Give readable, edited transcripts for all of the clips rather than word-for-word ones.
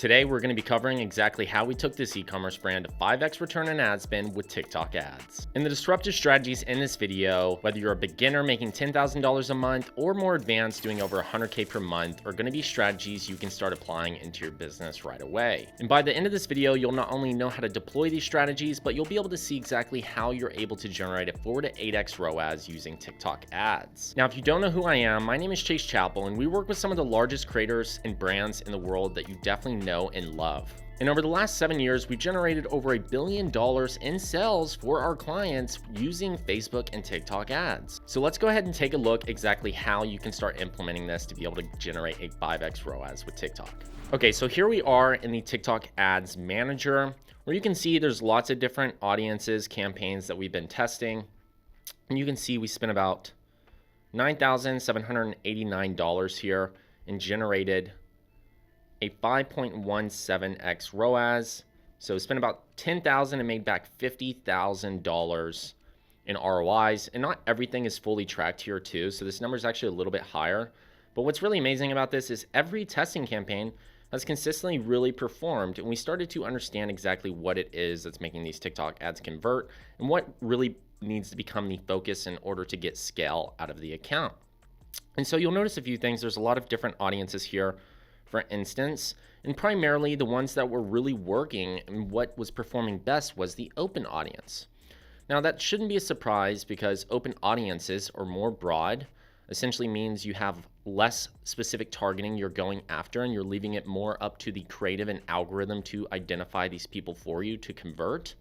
Today, we're going to be covering exactly how we took this e-commerce brand to 5x return on ad spend with TikTok ads. And the disruptive strategies in this video, whether you're a beginner making $10,000 a month or more advanced doing over 100K per month, are going to be strategies you can start applying into your business right away. And by the end of this video, you'll not only know how to deploy these strategies, but you'll be able to see exactly how you're able to generate a 4 to 8x ROAS using TikTok ads. Now, if you don't know who I am, my name is Chappell, and we work with some of the largest creators and brands in the world that you definitely know and love. And over the last 7 years, we've generated over $1 billion in sales for our clients using Facebook and TikTok ads. So let's go ahead and take a look exactly how you can start implementing this to be able to generate a 5x ROAS with TikTok. Okay, so here we are in the TikTok ads manager, where you can see there's lots of different audiences, campaigns that we've been testing. And you can see we spent about $9,789 here and generated a 5.17x ROAS. So spent about $10,000 and made back $50,000 in ROIs. And not everything is fully tracked here too. So this number is actually a little bit higher. But what's really amazing about this is every testing campaign has consistently really performed. And we started to understand exactly what it is that's making these TikTok ads convert and what really needs to become the focus in order to get scale out of the account. And so you'll notice a few things. There's a lot of different audiences here, for instance, and primarily the ones that were really working and what was performing best was the open audience. Now that shouldn't be a surprise because open audiences or more broad essentially means you have less specific targeting you're going after and you're leaving it more up to the creative and algorithm to identify these people for you to convert.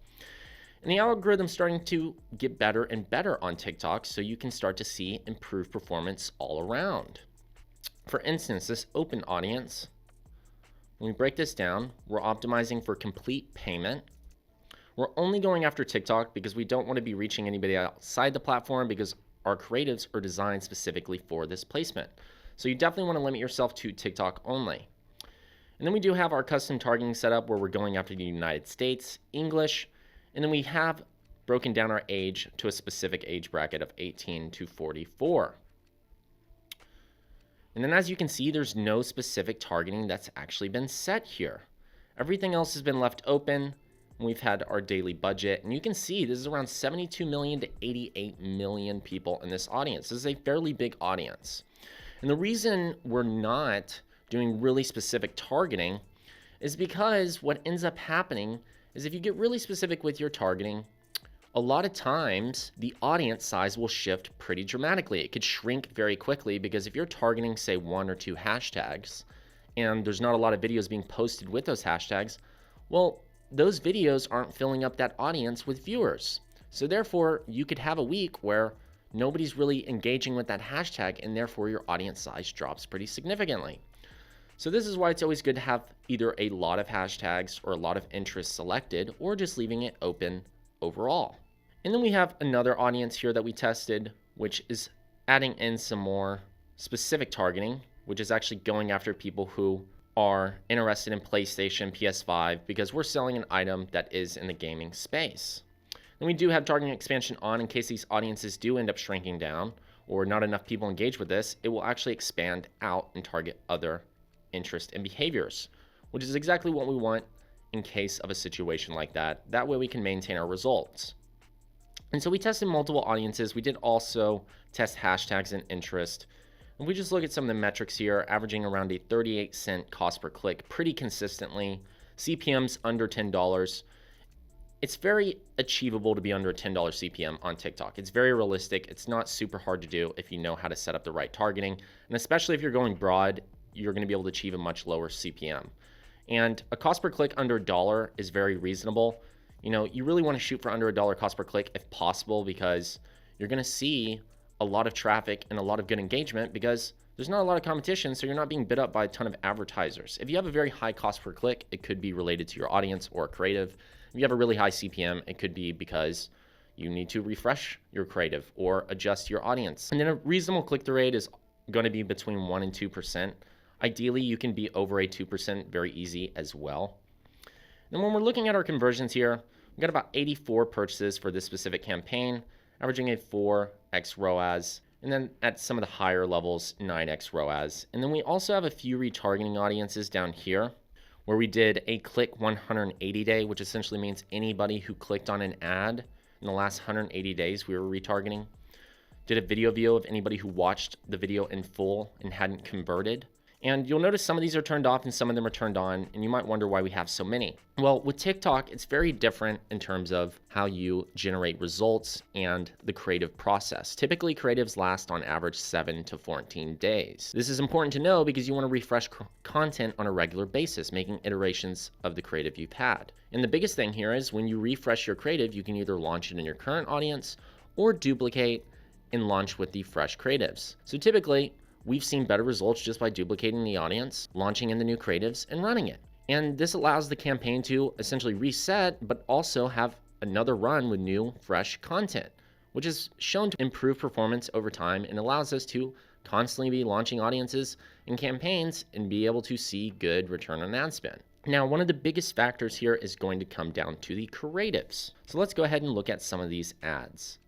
And the algorithm's starting to get better and better on TikTok, so you can start to see improved performance all around. For instance, this open audience, when we break this down, we're optimizing for complete payment. We're only going after TikTok because we don't want to be reaching anybody outside the platform because our creatives are designed specifically for this placement. So you definitely want to limit yourself to TikTok only. And then we do have our custom targeting setup where we're going after the United States, English, and then we have broken down our age to a specific age bracket of 18 to 44. And then as you can see, there's no specific targeting that's actually been set here. Everything else has been left open. And we've had our daily budget. And you can see this is around 72 million to 88 million people in this audience. This is a fairly big audience. And the reason we're not doing really specific targeting is because what ends up happening is if you get really specific with your targeting, a lot of times the audience size will shift pretty dramatically. It could shrink very quickly because if you're targeting, say, 1 or 2 hashtags and there's not a lot of videos being posted with those hashtags, well, those videos aren't filling up that audience with viewers. So therefore, you could have a week where nobody's really engaging with that hashtag and therefore your audience size drops pretty significantly. So this is why it's always good to have either a lot of hashtags or a lot of interests selected or just leaving it open overall. And then we have another audience here that we tested, which is adding in some more specific targeting, which is actually going after people who are interested in PlayStation, PS5, because we're selling an item that is in the gaming space. And we do have targeting expansion on in case these audiences do end up shrinking down or not enough people engage with this, it will actually expand out and target other interests and behaviors, which is exactly what we want in case of a situation like that. That way we can maintain our results. And so we tested multiple audiences. We did also test hashtags and interest. And we just look at some of the metrics here, averaging around a 38-cent cost per click pretty consistently. CPMs under $10. It's very achievable to be under a $10 CPM on TikTok. It's very realistic. It's not super hard to do if you know how to set up the right targeting. And especially if you're going broad, you're going to be able to achieve a much lower CPM. And a cost per click under $1 is very reasonable. You know, you really want to shoot for under $1 cost per click if possible because you're going to see a lot of traffic and a lot of good engagement because there's not a lot of competition, so you're not being bid up by a ton of advertisers. If you have a very high cost per click, it could be related to your audience or creative. If you have a really high CPM, it could be because you need to refresh your creative or adjust your audience. And then a reasonable click-through rate is going to be between 1 and 2%. Ideally, you can be over a 2% very easy as well. And when we're looking at our conversions here, we've got about 84 purchases for this specific campaign, averaging a 4x ROAS, and then at some of the higher levels, 9x ROAS. And then we also have a few retargeting audiences down here, where we did a click 180 day, which essentially means anybody who clicked on an ad in the last 180 days we were retargeting. Did a video view of anybody who watched the video in full and hadn't converted. And you'll notice some of these are turned off and some of them are turned on, and you might wonder why we have so many. Well, with TikTok, it's very different in terms of how you generate results and the creative process. Typically, creatives last on average 7 to 14 days. This is important to know because you want to refresh content on a regular basis, making iterations of the creative you've had. And the biggest thing here is when you refresh your creative, you can either launch it in your current audience or duplicate and launch with the fresh creatives. So typically, we've seen better results just by duplicating the audience, launching in the new creatives, and running it. And this allows the campaign to essentially reset, but also have another run with new, fresh content, which is shown to improve performance over time and allows us to constantly be launching audiences and campaigns and be able to see good return on ad spend. Now, one of the biggest factors here is going to come down to the creatives. So let's go ahead and look at some of these ads.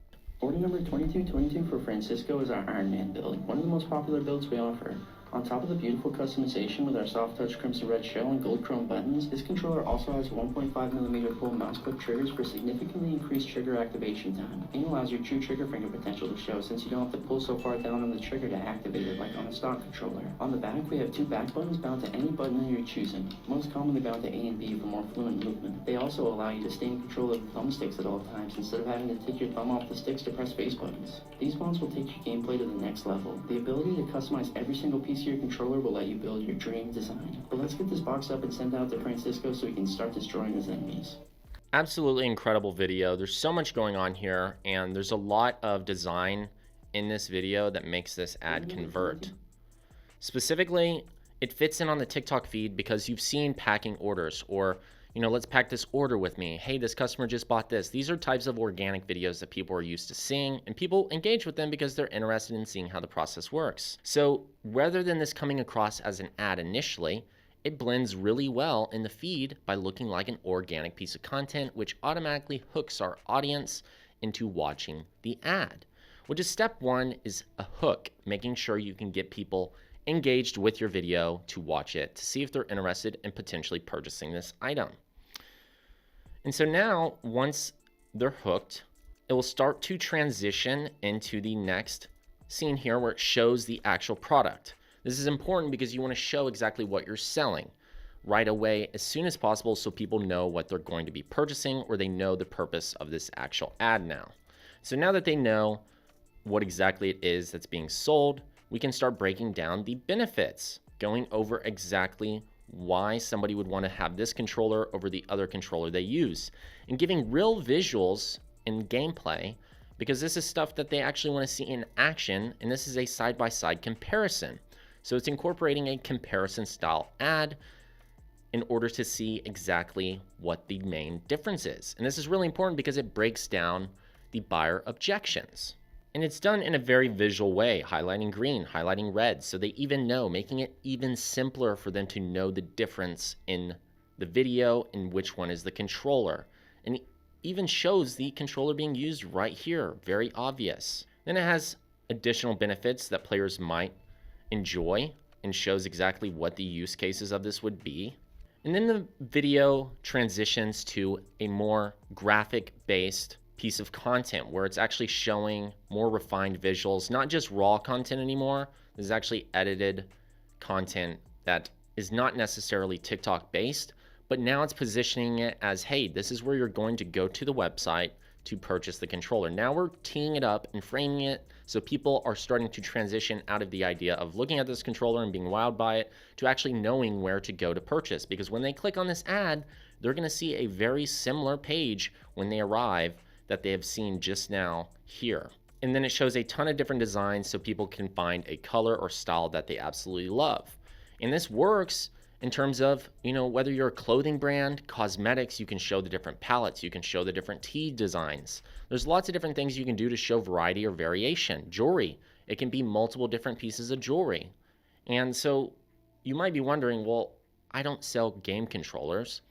Order number 2222 for Francisco is our Iron Man build, one of the most popular builds we offer. On top of the beautiful customization with our soft touch crimson red shell and gold chrome buttons, this controller also has 1.5mm full mouse clip triggers for significantly increased trigger activation time, and allows your true trigger finger potential to show since you don't have to pull so far down on the trigger to activate it like on a stock controller. On the back, we have 2 back buttons bound to any button you're choosing, most commonly bound to A and B for more fluent movement. They also allow you to stay in control of the thumbsticks at all times instead of having to take your thumb off the sticks to press face buttons. These mounts will take your gameplay to the next level. The ability to customize every single piece of your controller will let you build your dream design. But let's get this box up and send it out to Francisco so he can start destroying his enemies. Absolutely incredible video. There's so much going on here, and there's a lot of design in this video that makes this ad convert. Specifically, it fits in on the TikTok feed because you've seen packing orders, or let's pack this order with me. Hey, this customer just bought this. These are types of organic videos that people are used to seeing, and people engage with them because they're interested in seeing how the process works. So rather than this coming across as an ad initially, it blends really well in the feed by looking like an organic piece of content, which automatically hooks our audience into watching the ad, which is step 1 is a hook, making sure you can get people engaged with your video to watch it, to see if they're interested in potentially purchasing this item. And so now, once they're hooked, it will start to transition into the next scene here where it shows the actual product. This is important because you want to show exactly what you're selling right away as soon as possible so people know what they're going to be purchasing, or they know the purpose of this actual ad now. So now that they know what exactly it is that's being sold, we can start breaking down the benefits, going over exactly why somebody would want to have this controller over the other controller they use, and giving real visuals and gameplay, because this is stuff that they actually want to see in action, and this is a side-by-side comparison. So it's incorporating a comparison style ad in order to see exactly what the main difference is. And this is really important because it breaks down the buyer objections. And it's done in a very visual way, highlighting green, highlighting red, so they even know, making it even simpler for them to know the difference in the video and which one is the controller. And it even shows the controller being used right here, very obvious. Then it has additional benefits that players might enjoy and shows exactly what the use cases of this would be. And then the video transitions to a more graphic-based piece of content where it's actually showing more refined visuals, not just raw content anymore. This is actually edited content that is not necessarily TikTok based, but now it's positioning it as, hey, this is where you're going to go to the website to purchase the controller. Now we're teeing it up and framing it so people are starting to transition out of the idea of looking at this controller and being wowed by it to actually knowing where to go to purchase. Because when they click on this ad, they're going to see a very similar page when they arrive that they have seen just now here. And then it shows a ton of different designs so people can find a color or style that they absolutely love. And this works in terms of, whether you're a clothing brand, cosmetics, you can show the different palettes, you can show the different tee designs. There's lots of different things you can do to show variety or variation. Jewelry, it can be multiple different pieces of jewelry. And so you might be wondering, well, I don't sell game controllers,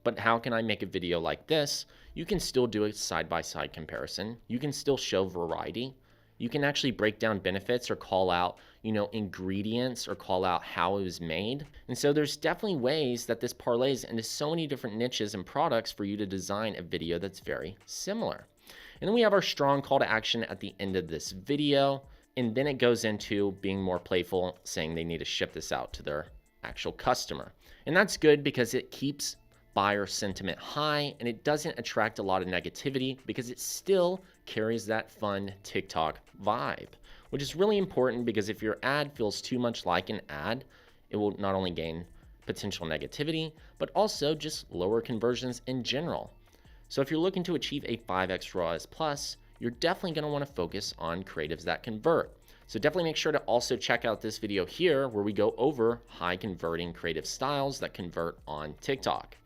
but how can I make a video like this? You can still do a side-by-side comparison. You can still show variety. you can actually break down benefits or call out, ingredients or call out how it was made. And so there's definitely ways that this parlays into so many different niches and products for you to design a video that's very similar. And then we have our strong call to action at the end of this video. And then it goes into being more playful, saying they need to ship this out to their actual customer. And that's good because it keeps buyer sentiment high and it doesn't attract a lot of negativity because it still carries that fun TikTok vibe, which is really important because if your ad feels too much like an ad, it will not only gain potential negativity, but also just lower conversions in general. So if you're looking to achieve a 5x ROAS plus, you're definitely going to want to focus on creatives that convert. So definitely make sure to also check out this video here where we go over high converting creative styles that convert on TikTok.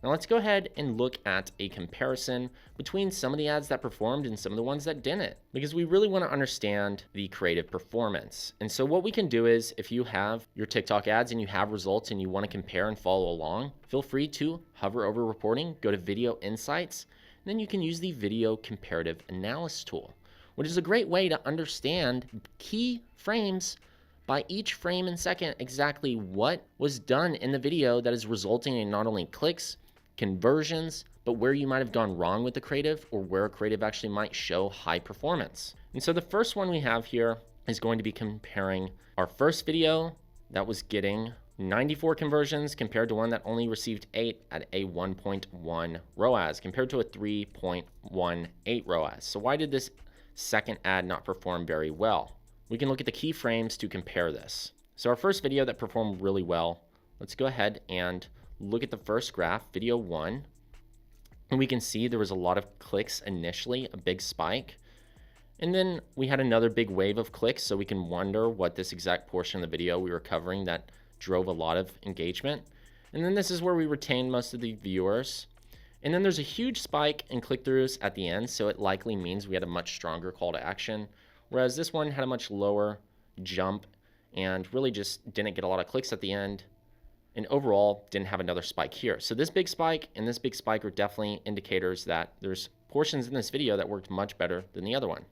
Now let's go ahead and look at a comparison between some of the ads that performed and some of the ones that didn't, because we really want to understand the creative performance. And so what we can do is if you have your TikTok ads and you have results and you want to compare and follow along, feel free to hover over reporting, go to video insights, and then you can use the video comparative analysis tool, which is a great way to understand key frames by each frame and second exactly what was done in the video that is resulting in not only clicks, conversions, but where you might have gone wrong with the creative or where a creative actually might show high performance. And so the first one we have here is going to be comparing our first video that was getting 94 conversions compared to one that only received 8 at a 1.1 ROAS compared to a 3.18 ROAS. So why did this second ad not perform very well? We can look at the keyframes to compare this. So our first video that performed really well, let's go ahead and look at the first graph, video 1, and we can see there was a lot of clicks initially, a big spike. And then we had another big wave of clicks, so we can wonder what this exact portion of the video we were covering that drove a lot of engagement. And then this is where we retained most of the viewers. And then there's a huge spike in click-throughs at the end, so it likely means we had a much stronger call to action, whereas this one had a much lower jump and really just didn't get a lot of clicks at the end, and overall didn't have another spike here. So this big spike and this big spike are definitely indicators that there's portions in this video that worked much better than the other one.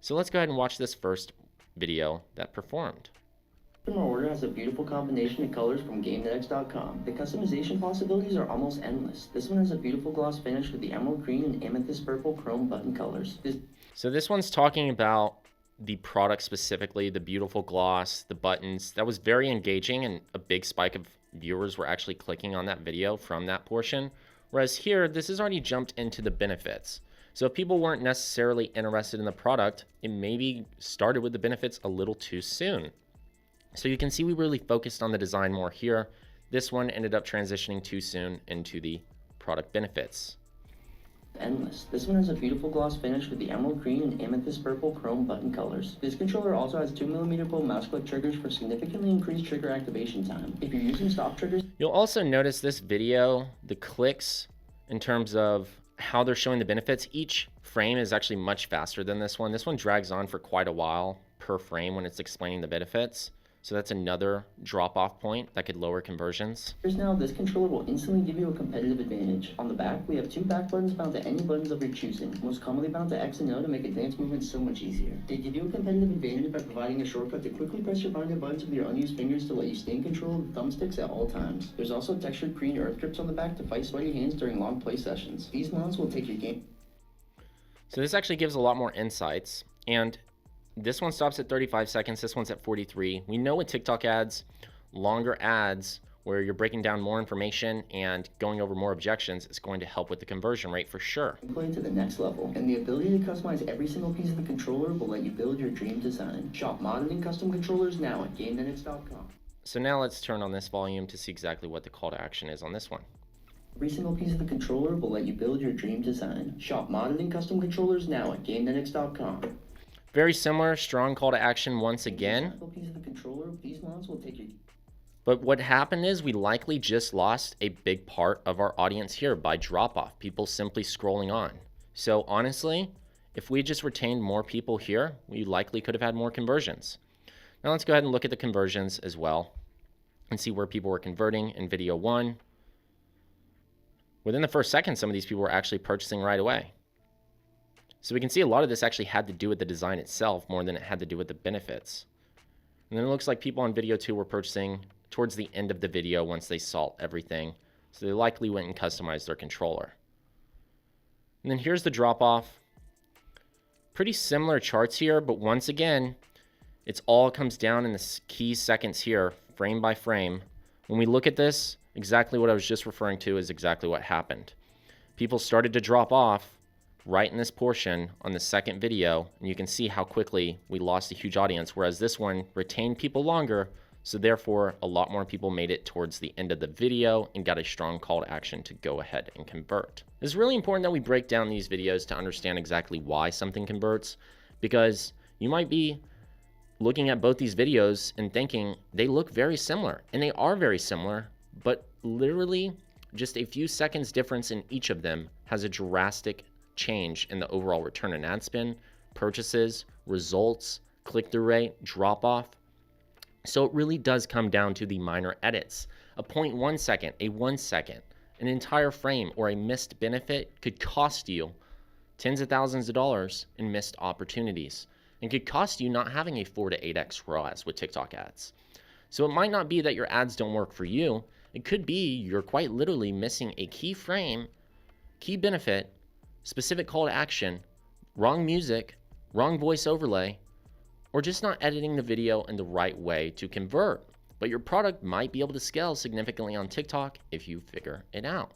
So let's go ahead and watch this first video that performed. Customer order has a beautiful combination of colors from GameNetX.com. The customization possibilities are almost endless. This one has a beautiful gloss finish with the emerald green and amethyst purple chrome button colors. So this one's talking about the product specifically, the beautiful gloss, the buttons. That was very engaging and a big spike of viewers were actually clicking on that video from that portion. Whereas here, this has already jumped into the benefits. So if people weren't necessarily interested in the product, it maybe started with the benefits a little too soon. So you can see we really focused on the design more here. This one ended up transitioning too soon into the product benefits. Endless. This one has a beautiful gloss finish with the emerald green and amethyst purple chrome button colors. This controller also has 2mm bolt mouse click triggers for significantly increased trigger activation time. If you're using stop triggers, you'll also notice this video, the clicks in terms of how they're showing the benefits, each frame is actually much faster than this one. This one drags on for quite a while per frame when it's explaining the benefits. So that's another drop-off point that could lower conversions. Now, this controller will instantly give you a competitive advantage. On the back, we have 2 back buttons bound to any buttons of your choosing, most commonly bound to X and O to make advanced movements so much easier. They give you a competitive advantage by providing a shortcut to quickly press your binding buttons with your unused fingers to let you stay in control of the thumbsticks at all times. There's also textured green earth grips on the back to fight sweaty hands during long play sessions. These mounts will take your game. So this actually gives a lot more insights, and this one stops at 35 seconds. This one's at 43. We know with TikTok ads, longer ads where you're breaking down more information and going over more objections is going to help with the conversion rate for sure. Play to the next level, and the ability to customize every single piece of the controller will let you build your dream design. Shop modded and custom controllers now at GameNetX.com. So now let's turn on this volume to see exactly what the call to action is on this one. Every single piece of the controller will let you build your dream design. Shop modded and custom controllers now at GameNetX.com. Very similar, strong call to action once again. But what happened is we likely just lost a big part of our audience here by drop off, people simply scrolling on. So honestly, if we just retained more people here, we likely could have had more conversions. Now let's go ahead and look at the conversions as well and see where people were converting in video 1. Within the first second, some of these people were actually purchasing right away. So we can see a lot of this actually had to do with the design itself more than it had to do with the benefits. And then it looks like people on video 2 were purchasing towards the end of the video once they saw everything. So they likely went and customized their controller. And then here's the drop off. Pretty similar charts here, but once again, it's all comes down in the key seconds here, frame by frame. When we look at this, exactly what I was just referring to is exactly what happened. People started to drop off right in this portion on the second video, and you can see how quickly we lost a huge audience, whereas this one retained people longer, so therefore a lot more people made it towards the end of the video and got a strong call to action to go ahead and convert. It's really important that we break down these videos to understand exactly why something converts, because you might be looking at both these videos and thinking they look very similar, and they are very similar, but literally just a few seconds difference in each of them has a drastic change in the overall return on ad spend, purchases, results, click-through rate, drop-off. So it really does come down to the minor edits. A 0.1 second, a 1 second, an entire frame, or a missed benefit could cost you tens of thousands of dollars in missed opportunities, and could cost you not having a 4 to 8x ROAS with TikTok ads. So it might not be that your ads don't work for you. It could be you're quite literally missing a key frame, key benefit, specific call to action, wrong music, wrong voice overlay, or just not editing the video in the right way to convert. But your product might be able to scale significantly on TikTok if you figure it out.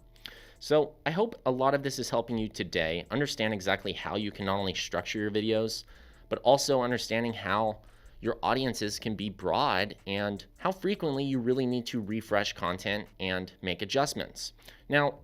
So I hope a lot of this is helping you today understand exactly how you can not only structure your videos, but also understanding how your audiences can be broad and how frequently you really need to refresh content and make adjustments. Now,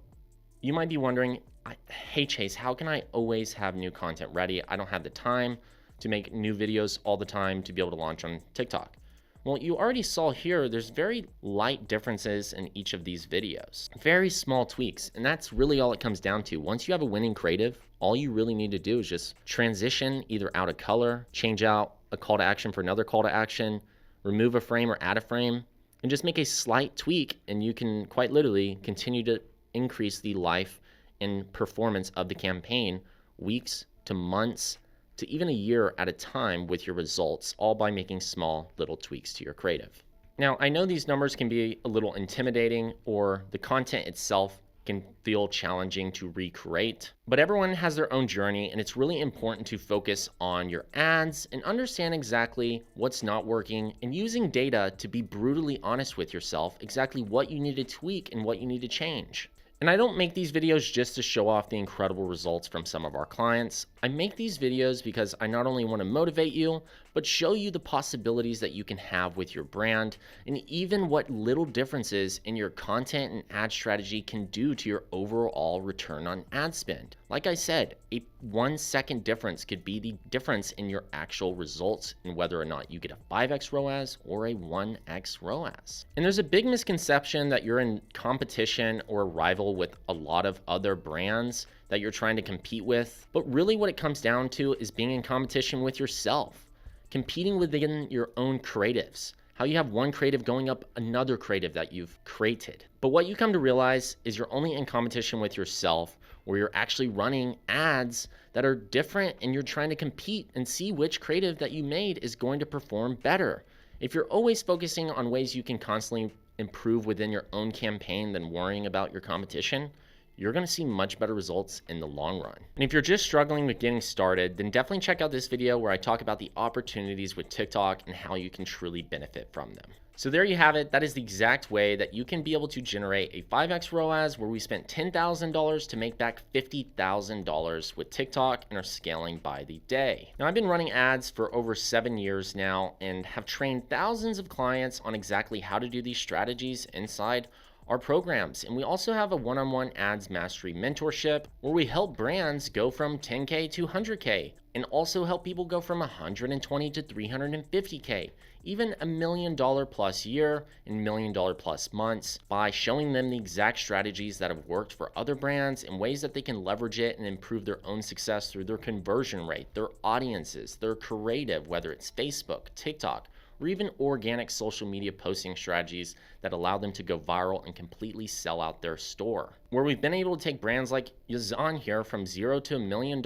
you might be wondering, hey Chase, how can I always have new content ready? I don't have the time to make new videos all the time to be able to launch on TikTok. Well, you already saw here, there's very light differences in each of these videos. Very small tweaks, and that's really all it comes down to. Once you have a winning creative, all you really need to do is just transition either out a color, change out a call to action for another call to action, remove a frame or add a frame, and just make a slight tweak, and you can quite literally continue to increase the life and performance of the campaign weeks to months to even a year at a time with your results, all by making small little tweaks to your creative. Now, I know these numbers can be a little intimidating, or the content itself can feel challenging to recreate, but everyone has their own journey, and it's really important to focus on your ads and understand exactly what's not working, and using data to be brutally honest with yourself exactly what you need to tweak and what you need to change. And I don't make these videos just to show off the incredible results from some of our clients. I make these videos because I not only want to motivate you, but show you the possibilities that you can have with your brand, and even what little differences in your content and ad strategy can do to your overall return on ad spend. Like I said, a 1 second difference could be the difference in your actual results and whether or not you get a 5x ROAS or a 1x ROAS. And there's a big misconception that you're in competition or rival with a lot of other brands that you're trying to compete with. But really what it comes down to is being in competition with yourself, competing within your own creatives, how you have one creative going up another creative that you've created. But what you come to realize is you're only in competition with yourself, where you're actually running ads that are different, and you're trying to compete and see which creative that you made is going to perform better. If you're always focusing on ways you can constantly improve within your own campaign than worrying about your competition, you're going to see much better results in the long run. And if you're just struggling with getting started, then definitely check out this video where I talk about the opportunities with TikTok and how you can truly benefit from them. So there you have it. That is the exact way that you can be able to generate a 5x ROAS, where we spent $10,000 to make back $50,000 with TikTok and are scaling by the day. Now, I've been running ads for over 7 years now and have trained thousands of clients on exactly how to do these strategies inside our programs. And we also have a one-on-one ads mastery mentorship where we help brands go from 10K to 100K, and also help people go from 120 to 350K, even $1 million plus year and $1 million plus months, by showing them the exact strategies that have worked for other brands and ways that they can leverage it and improve their own success through their conversion rate, their audiences, their creative, whether it's Facebook, TikTok, or even organic social media posting strategies that allow them to go viral and completely sell out their store. Where we've been able to take brands like Yazan here from $0 to $1 million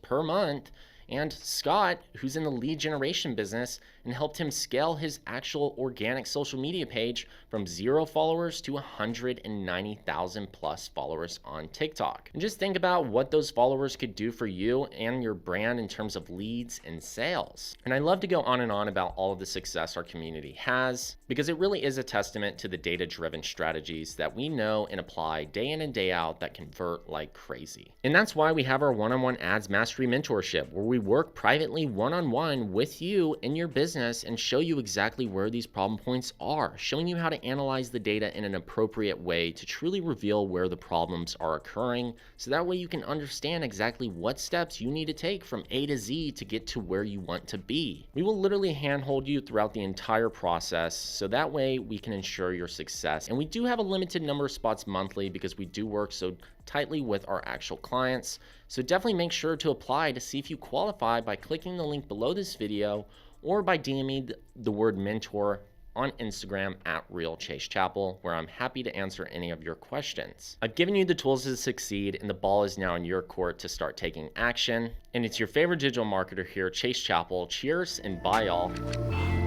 per month, and Scott, who's in the lead generation business, and helped him scale his actual organic social media page from 0 followers to 190,000 plus followers on TikTok. And just think about what those followers could do for you and your brand in terms of leads and sales. And I love to go on and on about all of the success our community has, because it really is a testament to the data-driven strategies that we know and apply day in and day out that convert like crazy. And that's why we have our one-on-one ads mastery mentorship, where we work privately one-on-one with you in your business and show you exactly where these problem points are, showing you how to analyze the data in an appropriate way to truly reveal where the problems are occurring, so that way you can understand exactly what steps you need to take from A to Z to get to where you want to be. We will literally handhold you throughout the entire process, so that way we can ensure your success. And we do have a limited number of spots monthly because we do work so tightly with our actual clients. So definitely make sure to apply to see if you qualify by clicking the link below this video or by DMing the word mentor on Instagram at RealChaseChappell, where I'm happy to answer any of your questions. I've given you the tools to succeed, and the ball is now in your court to start taking action. And it's your favorite digital marketer here, Chase Chappell. Cheers and bye, y'all.